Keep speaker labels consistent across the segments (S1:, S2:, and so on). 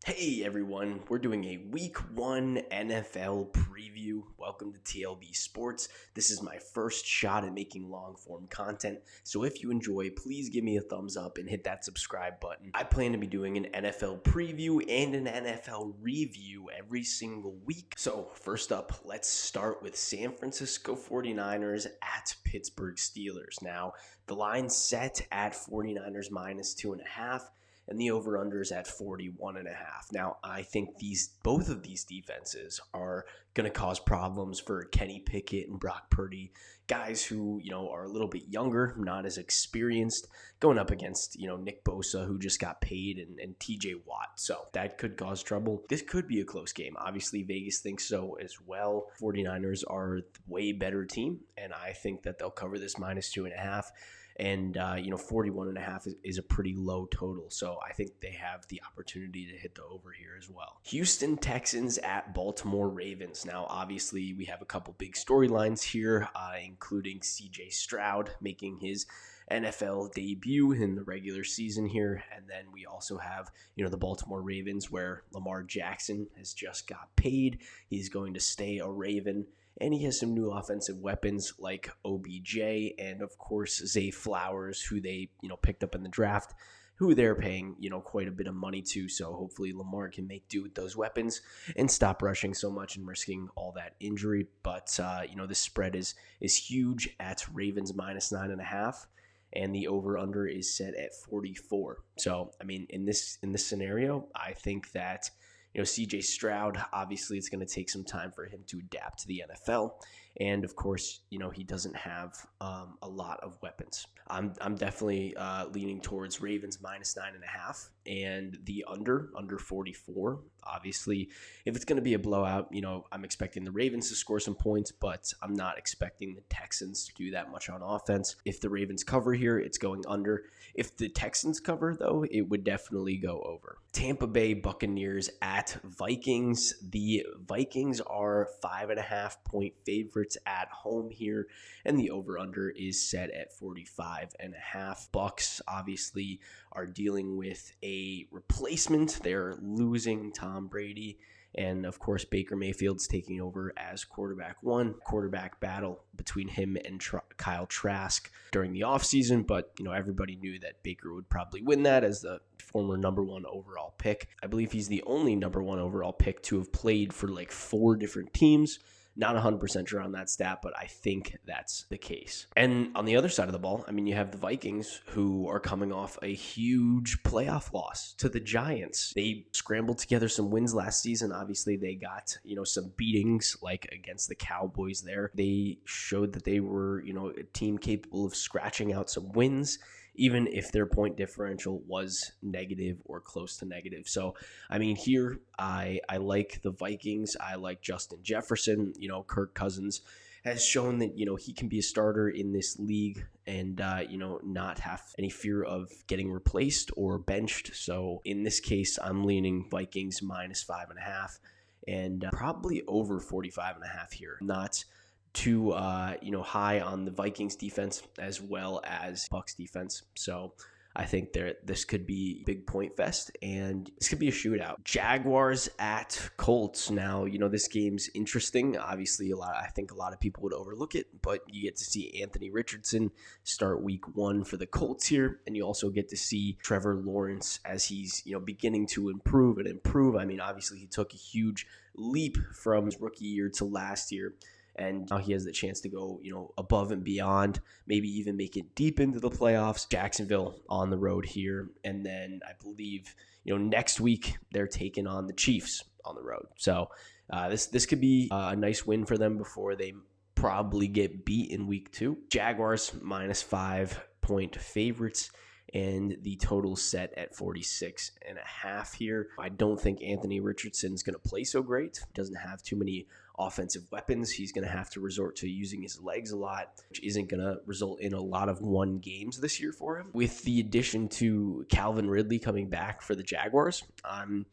S1: Hey everyone, we're doing a week 1 NFL preview. Welcome to TLB Sports. This is my first shot at making long form content, so if you enjoy, please give me a thumbs up and hit that subscribe button. I plan to be doing an NFL preview and an NFL review every single week. So first up, let's start with San Francisco 49ers at Pittsburgh Steelers. Now, the line's set at 49ers minus 2.5. And the over-under is at 41.5. Now, I think both of these defenses are going to cause problems for Kenny Pickett and Brock Purdy, guys who, are a little bit younger, not as experienced, going up against, Nick Bosa, who just got paid, and TJ Watt. So that could cause trouble. This could be a close game. Obviously, Vegas thinks so as well. 49ers are a way better team, and I think that they'll cover this minus 2.5. And, 41.5 is a pretty low total. So I think they have the opportunity to hit the over here as well. Houston Texans at Baltimore Ravens. Now, obviously, we have a couple big storylines here, including CJ Stroud making his NFL debut in the regular season here. And then we also have, the Baltimore Ravens, where Lamar Jackson has just got paid. He's going to stay a Raven. And he has some new offensive weapons like OBJ and, of course, Zay Flowers, who they, picked up in the draft, who they're paying, quite a bit of money to. So hopefully Lamar can make do with those weapons and stop rushing so much and risking all that injury. But, the spread is huge at Ravens minus 9.5. And the over-under is set at 44. So, in this scenario, I think that CJ Stroud, obviously it's going to take some time for him to adapt to the NFL. And of course, he doesn't have a lot of weapons. I'm definitely leaning towards Ravens minus 9.5 and the under 44. Obviously, if it's going to be a blowout, I'm expecting the Ravens to score some points, but I'm not expecting the Texans to do that much on offense. If the Ravens cover here, it's going under. If the Texans cover, though, it would definitely go over. Tampa Bay Buccaneers at Vikings. The Vikings are 5.5-point favorites at home here, and the over-under is set at 45.5. Bucs obviously are dealing with a replacement. They're losing Tom Brady. And, of course, Baker Mayfield's taking over as quarterback one. Quarterback battle between him and Kyle Trask during the offseason. But, everybody knew that Baker would probably win that as the former number 1 overall pick. I believe he's the only number 1 overall pick to have played for like 4 different teams. Not 100% sure on that stat, but I think that's the case. And on the other side of the ball, you have the Vikings, who are coming off a huge playoff loss to the Giants. They scrambled together some wins last season. Obviously, they got, some beatings like against the Cowboys there. They showed that they were, a team capable of scratching out some wins, even if their point differential was negative or close to negative. So, here I like the Vikings. I like Justin Jefferson. Kirk Cousins has shown that, he can be a starter in this league and, not have any fear of getting replaced or benched. So, in this case, I'm leaning Vikings minus 5.5 and probably over 45.5 here. Not too high on the Vikings defense as well as Bucs defense. So I think this could be a big point fest and this could be a shootout. Jaguars at Colts. Now, this game's interesting. Obviously, I think a lot of people would overlook it, but you get to see Anthony Richardson start week 1 for the Colts here, and you also get to see Trevor Lawrence as he's, beginning to improve. Obviously he took a huge leap from his rookie year to last year. And now he has the chance to go, above and beyond, maybe even make it deep into the playoffs. Jacksonville on the road here. And then I believe, next week they're taking on the Chiefs on the road. So this could be a nice win for them before they probably get beat in week 2. Jaguars minus 5-point favorites. And the total set at 46.5 here. I don't think Anthony Richardson's going to play so great. He doesn't have too many offensive weapons. He's going to have to resort to using his legs a lot, which isn't going to result in a lot of won games this year for him. With the addition to Calvin Ridley coming back for the Jaguars, I'm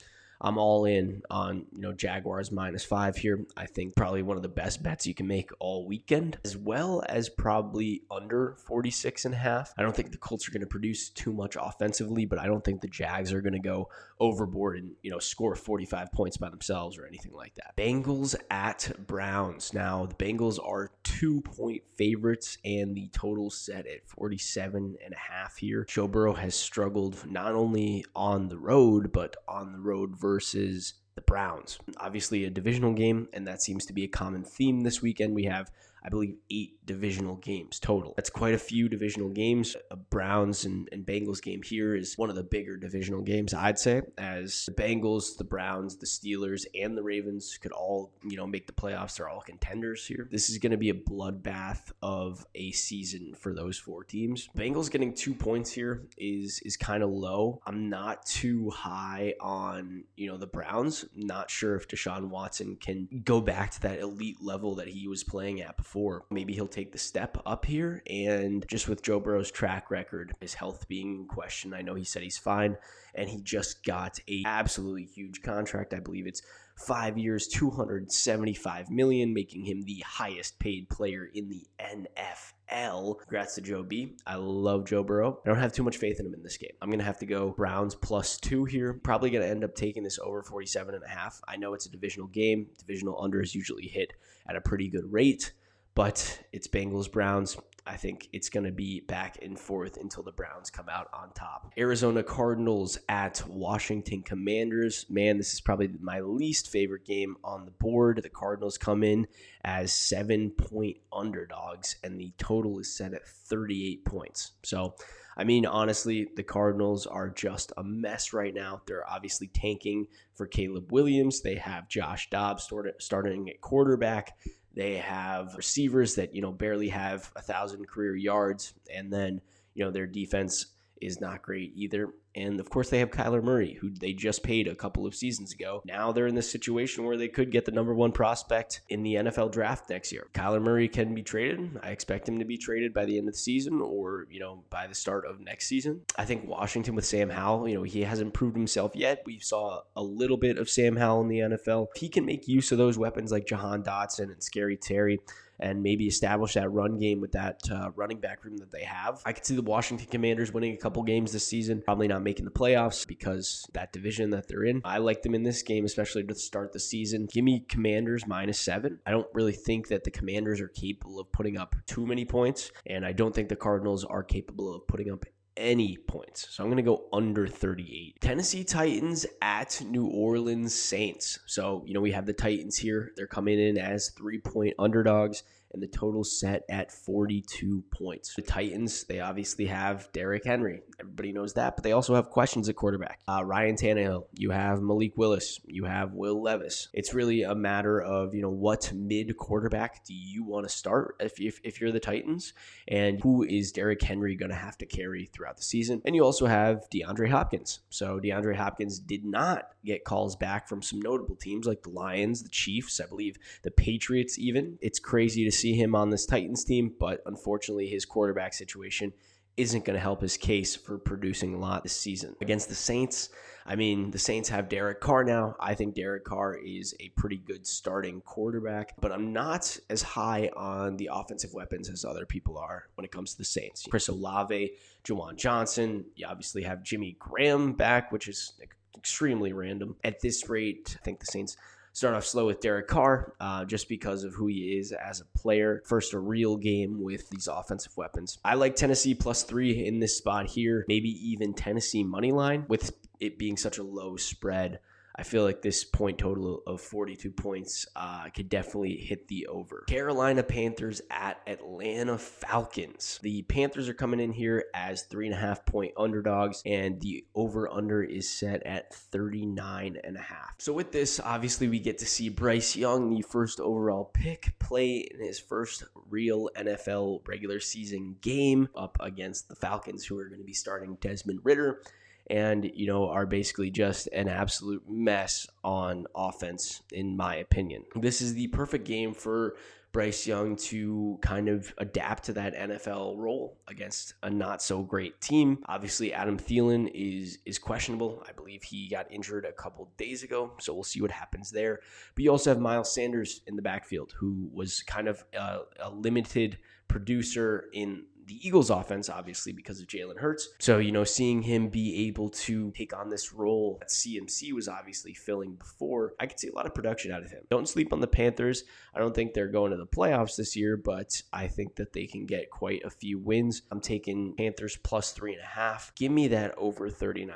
S1: I'm all in on, Jaguars -5 here. I think probably one of the best bets you can make all weekend, as well as probably under 46.5. I don't think the Colts are going to produce too much offensively, but I don't think the Jags are going to go overboard and, score 45 points by themselves or anything like that. Bengals at Browns. Now, the Bengals are 2-point favorites, and the total set at 47.5 here. Joe Burrow has struggled not only on the road, but on the road versus the Browns. Obviously a divisional game, and that seems to be a common theme this weekend. We have, I believe, 8 divisional games total. That's quite a few divisional games. A Browns and Bengals game here is one of the bigger divisional games, I'd say, as the Bengals, the Browns, the Steelers, and the Ravens could all, make the playoffs. They're all contenders here. This is going to be a bloodbath of a season for those 4 teams. Bengals getting 2 points here is kind of low. I'm not too high on, the Browns. Not sure if Deshaun Watson can go back to that elite level that he was playing at before. Maybe he'll take the step up here, and just with Joe Burrow's track record, his health being in question, I know he said he's fine, and he just got a absolutely huge contract. I believe it's 5 years, $275 million, making him the highest paid player in the NFL. Congrats to Joe B. I love Joe Burrow. I don't have too much faith in him in this game. I'm going to have to go Browns +2 here. Probably going to end up taking this over 47.5. I know it's a divisional game. Divisional unders usually hit at a pretty good rate, but it's Bengals-Browns. I think it's going to be back and forth until the Browns come out on top. Arizona Cardinals at Washington Commanders. Man, this is probably my least favorite game on the board. The Cardinals come in as 7-point underdogs, and the total is set at 38 points. So, honestly, the Cardinals are just a mess right now. They're obviously tanking for Caleb Williams. They have Josh Dobbs starting at quarterback. They have receivers that, barely have 1,000 career yards. And then, their defense is not great either. And, of course, they have Kyler Murray, who they just paid a couple of seasons ago. Now they're in this situation where they could get the number 1 prospect in the NFL draft next year. Kyler Murray can be traded. I expect him to be traded by the end of the season or, by the start of next season. I think Washington with Sam Howell, he hasn't proved himself yet. We saw a little bit of Sam Howell in the NFL. If he can make use of those weapons like Jahan Dotson and Scary Terry, and maybe establish that run game with that running back room that they have, I could see the Washington Commanders winning a couple games this season, probably not making the playoffs because that division that they're in. I like them in this game, especially to start the season. Give me Commanders -7. I don't really think that the Commanders are capable of putting up too many points, and I don't think the Cardinals are capable of putting up any points. So I'm going to go under 38. Tennessee Titans at New Orleans Saints. So, we have the Titans here. They're coming in as 3-point underdogs, and the total set at 42 points. The Titans, they obviously have Derrick Henry. Everybody knows that, but they also have questions at quarterback. Ryan Tannehill, you have Malik Willis, you have Will Levis. It's really a matter of, what mid quarterback do you want to start if you're the Titans, and who is Derrick Henry going to have to carry throughout the season? And you also have DeAndre Hopkins. So DeAndre Hopkins did not get calls back from some notable teams like the Lions, the Chiefs, I believe the Patriots even. It's crazy to see him on this Titans team, but unfortunately his quarterback situation isn't going to help his case for producing a lot this season. Against the Saints, the Saints have Derek Carr now. I think Derek Carr is a pretty good starting quarterback, but I'm not as high on the offensive weapons as other people are when it comes to the Saints. Chris Olave, Juwan Johnson, you obviously have Jimmy Graham back, which is extremely random. At this rate, I think the Saints start off slow with Derek Carr just because of who he is as a player. First, a real game with these offensive weapons. I like Tennessee +3 in this spot here. Maybe even Tennessee money line with it being such a low spread. I feel like this point total of 42 points could definitely hit the over. Carolina Panthers at Atlanta Falcons. The Panthers are coming in here as 3.5-point underdogs, and the over-under is set at 39.5. So with this, obviously we get to see Bryce Young, the first overall pick, play in his first real NFL regular season game up against the Falcons, who are going to be starting Desmond Ridder, and, are basically just an absolute mess on offense, in my opinion. This is the perfect game for Bryce Young to kind of adapt to that NFL role against a not so great team. Obviously, Adam Thielen is questionable. I believe he got injured a couple days ago, so we'll see what happens there. But you also have Miles Sanders in the backfield, who was kind of a limited producer in the Eagles offense, obviously, because of Jalen Hurts. So, seeing him be able to take on this role that CMC was obviously filling before, I could see a lot of production out of him. Don't sleep on the Panthers. I don't think they're going to the playoffs this year, but I think that they can get quite a few wins. I'm taking Panthers plus 3.5. Give me that over 39.5.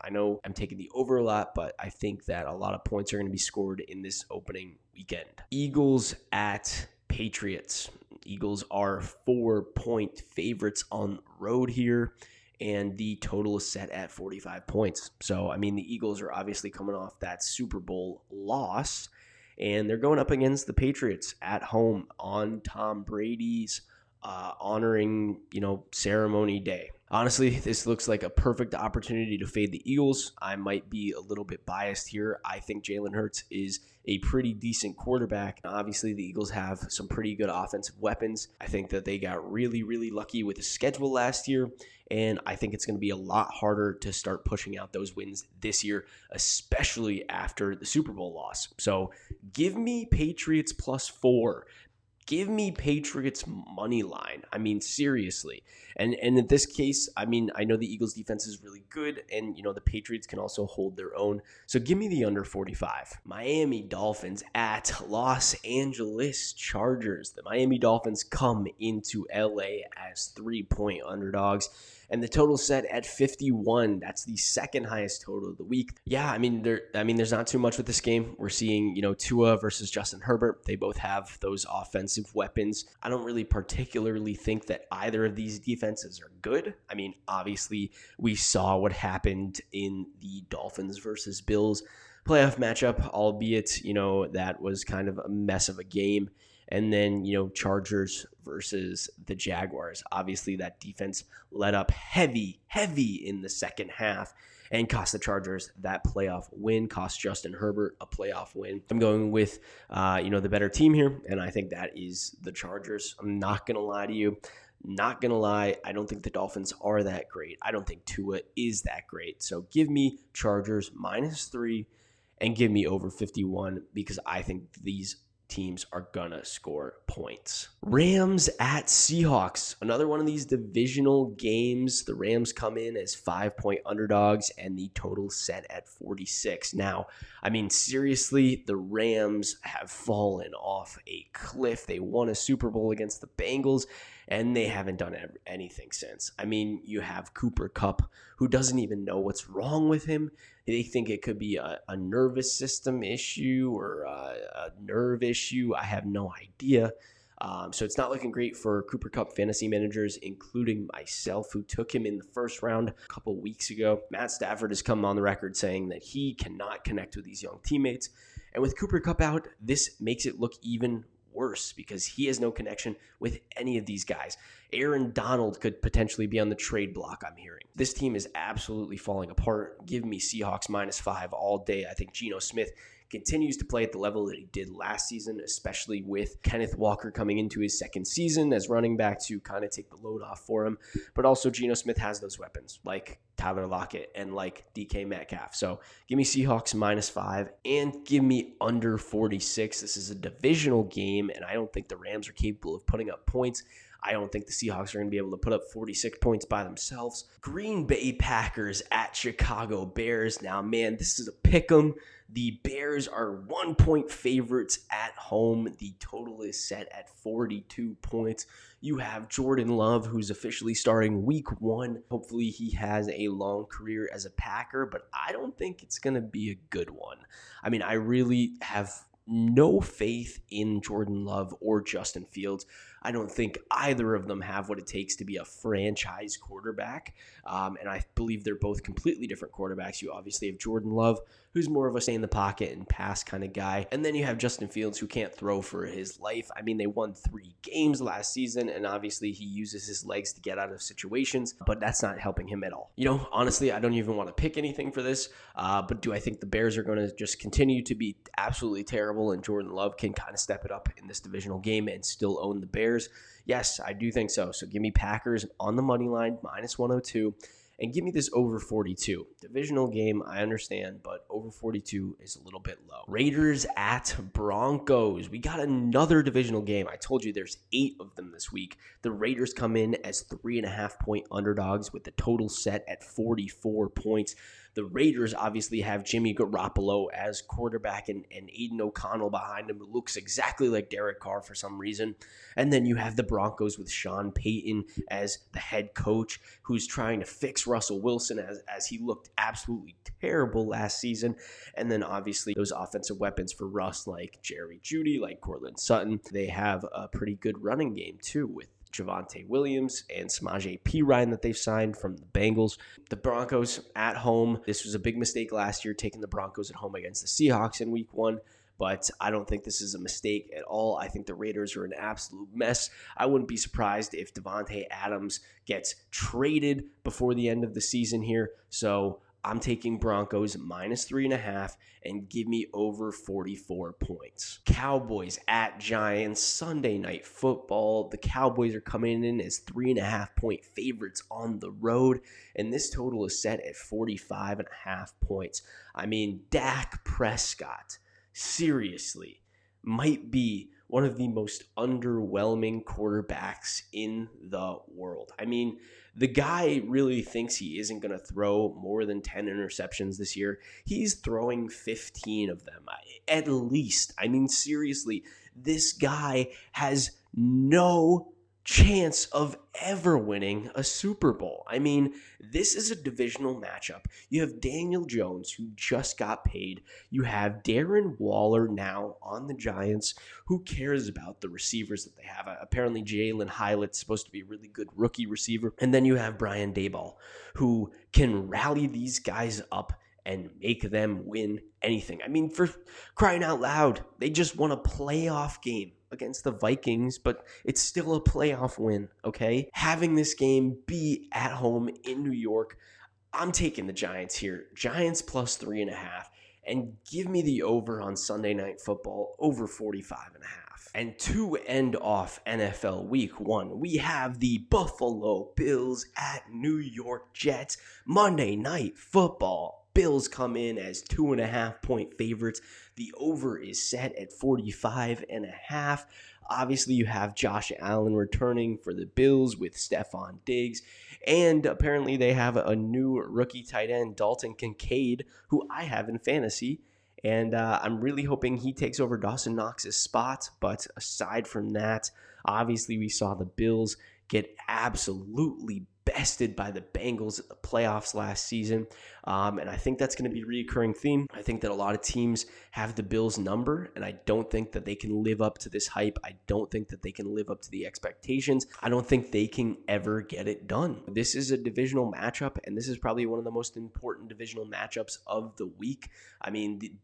S1: I know I'm taking the over a lot, but I think that a lot of points are going to be scored in this opening weekend. Eagles at Patriots. Eagles are 4-point favorites on the road here, and the total is set at 45 points. So, the Eagles are obviously coming off that Super Bowl loss, and they're going up against the Patriots at home on Tom Brady's honoring, ceremony day. Honestly, this looks like a perfect opportunity to fade the Eagles. I might be a little bit biased here. I think Jalen Hurts is a pretty decent quarterback. Obviously, the Eagles have some pretty good offensive weapons. I think that they got really, really lucky with the schedule last year, and I think it's going to be a lot harder to start pushing out those wins this year, especially after the Super Bowl loss. So give me Patriots plus 4. Give me Patriots money line. Seriously. And in this case, I know the Eagles defense is really good, and the Patriots can also hold their own. So give me the under 45. Miami Dolphins at Los Angeles Chargers. The Miami Dolphins come into LA as 3-point underdogs, and the total set at 51. That's the second highest total of the week. Yeah, there's not too much with this game. We're seeing, Tua versus Justin Herbert. They both have those offensive weapons. I don't really particularly think that either of these defenses are good. Obviously, we saw what happened in the Dolphins versus Bills playoff matchup, albeit, that was kind of a mess of a game. And then, Chargers versus the Jaguars. Obviously, that defense let up heavy in the second half and cost the Chargers that playoff win, cost Justin Herbert a playoff win. I'm going with, the better team here, and I think that is the Chargers. I'm not going to lie to you. Not going to lie, I don't think the Dolphins are that great. I don't think Tua is that great. So give me Chargers minus 3 and give me over 51 because I think these teams are gonna score points. Rams at Seahawks. Another one of these divisional games. The Rams come in as 5-point underdogs and the total set at 46. Now, seriously, the Rams have fallen off a cliff. They won a Super Bowl against the Bengals, and they haven't done anything since. You have Cooper Kupp, who doesn't even know what's wrong with him. They think it could be a nervous system issue or a nerve issue. I have no idea. So it's not looking great for Cooper Kupp fantasy managers, including myself, who took him in the first round a couple weeks ago. Matt Stafford has come on the record saying that he cannot connect with these young teammates. And with Cooper Kupp out, this makes it look even worse because he has no connection with any of these guys. Aaron Donald could potentially be on the trade block, I'm hearing. This team is absolutely falling apart. Give me Seahawks minus 5 all day. I think Geno Smith continues to play at the level that he did last season, especially with Kenneth Walker coming into his second season as running back to kind of take the load off for him. But also Geno Smith has those weapons like Tyler Lockett and like DK Metcalf. So give me Seahawks minus 5 and give me under 46. This is a divisional game, and I don't think the Rams are capable of putting up points. I don't think the Seahawks are going to be able to put up 46 points by themselves. Green Bay Packers at Chicago Bears. Now, man, this is a pick 'em. The Bears are 1-point favorites at home. The total is set at 42 points. You have Jordan Love, who's officially starting week 1. Hopefully he has a long career as a Packer, but I don't think it's going to be a good one. I really have no faith in Jordan Love or Justin Fields. I don't think either of them have what it takes to be a franchise quarterback. And I believe they're both completely different quarterbacks. You obviously have Jordan Love, who's more of a stay in the pocket and pass kind of guy. And then you have Justin Fields, who can't throw for his life. I mean, they won 3 games last season, and obviously he uses his legs to get out of situations, but that's not helping him at all. Honestly, I don't even want to pick anything for this, but do I think the Bears are going to just continue to be absolutely terrible and Jordan Love can kind of step it up in this divisional game and still own the Bears? Yes, I do think so. So give me Packers on the money line, minus 102. And give me this over 42. Divisional game, I understand, but over 42 is a little bit low. Raiders at Broncos. We got another divisional game. I told you there's 8 of them this week. The Raiders come in as 3.5-point underdogs with the total set at 44 points. The Raiders obviously have Jimmy Garoppolo as quarterback and Aiden O'Connell behind him, who looks exactly like Derek Carr for some reason. And then you have the Broncos with Sean Payton as the head coach, who's trying to fix Russell Wilson as he looked absolutely terrible last season. And then obviously those offensive weapons for Russ like Jerry Jeudy, like Cortland Sutton. They have a pretty good running game too with Javonte Williams and Samaje Perine that they've signed from the Bengals. The Broncos at home. This was a big mistake last year, taking the Broncos at home against the Seahawks in week 1. But I don't think this is a mistake at all. I think the Raiders are an absolute mess. I wouldn't be surprised if Devontae Adams gets traded before the end of the season here. So I'm taking Broncos minus 3.5 and give me over 44 points. Cowboys at Giants, Sunday Night Football. The Cowboys are coming in as 3.5-point favorites on the road, and this total is set at 45.5 points. I mean, Dak Prescott, seriously, might be one of the most underwhelming quarterbacks in the world. I mean, the guy really thinks he isn't going to throw more than 10 interceptions this year. He's throwing 15 of them, at least. I mean, seriously, this guy has no chance of ever winning a Super Bowl. I mean, this is a divisional matchup. You have Daniel Jones, who just got paid. You have Darren Waller now on the Giants. Who cares about the receivers that they have? Apparently, Jalen Hylett's supposed to be a really good rookie receiver. And then you have Brian Daboll, who can rally these guys up and make them win anything. I mean, for crying out loud, they just won a playoff game against the Vikings, but it's still a playoff win, okay? Having this game be at home in New York, I'm taking the Giants here. Giants plus 3.5, and give me the over on Sunday Night Football, over 45.5. And to end off NFL Week 1, we have the Buffalo Bills at New York Jets. Monday Night Football. Bills come in as 2.5-point favorites. The over is set at 45.5. Obviously, you have Josh Allen returning for the Bills with Stephon Diggs. And apparently they have a new rookie tight end, Dalton Kincaid, who I have in fantasy. And I'm really hoping he takes over Dawson Knox's spot. But aside from that, obviously we saw the Bills get absolutely bested by the Bengals at the playoffs last season. And I think that's going to be a reoccurring theme. I think that a lot of teams have the Bills number, and I don't think that they can live up to this hype. I don't think that they can live up to the expectations. I don't think they can ever get it done. This is a divisional matchup, and this is probably one of the most important divisional matchups of the week. I mean,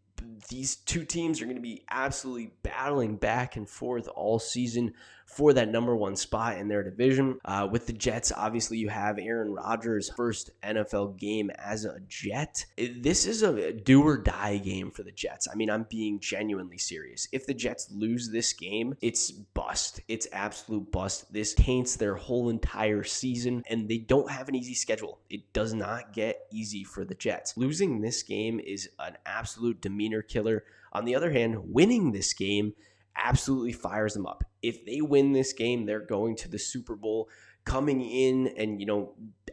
S1: these two teams are going to be absolutely battling back and forth all season for that number 1 spot in their division. With the Jets, obviously you have Aaron Rodgers' first NFL game as a Jet. This is a do or die game for the Jets. I mean, I'm being genuinely serious. If the Jets lose this game, it's bust. It's absolute bust. This taints their whole entire season, and they don't have an easy schedule. It does not get easy for the Jets. Losing this game is an absolute demeanor killer. On the other hand, winning this game absolutely fires them up. If they win this game, they're going to the Super Bowl, coming in and,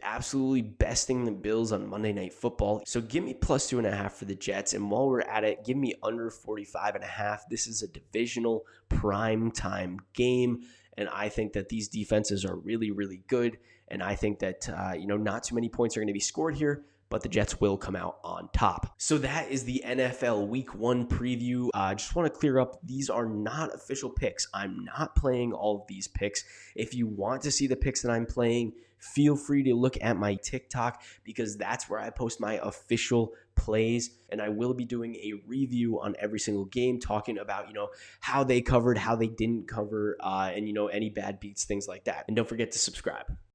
S1: absolutely besting the Bills on Monday Night Football. So give me plus 2.5 for the Jets. And while we're at it, give me under 45.5. This is a divisional prime time game. And I think that these defenses are really, really good. And I think that, not too many points are going to be scored here. but the Jets will come out on top. So that is the NFL Week 1 preview. I just want to clear up, these are not official picks. I'm not playing all of these picks. If you want to see the picks that I'm playing, feel free to look at my TikTok because that's where I post my official plays, and I will be doing a review on every single game, talking about, how they covered, how they didn't cover, and, any bad beats, things like that. And don't forget to subscribe.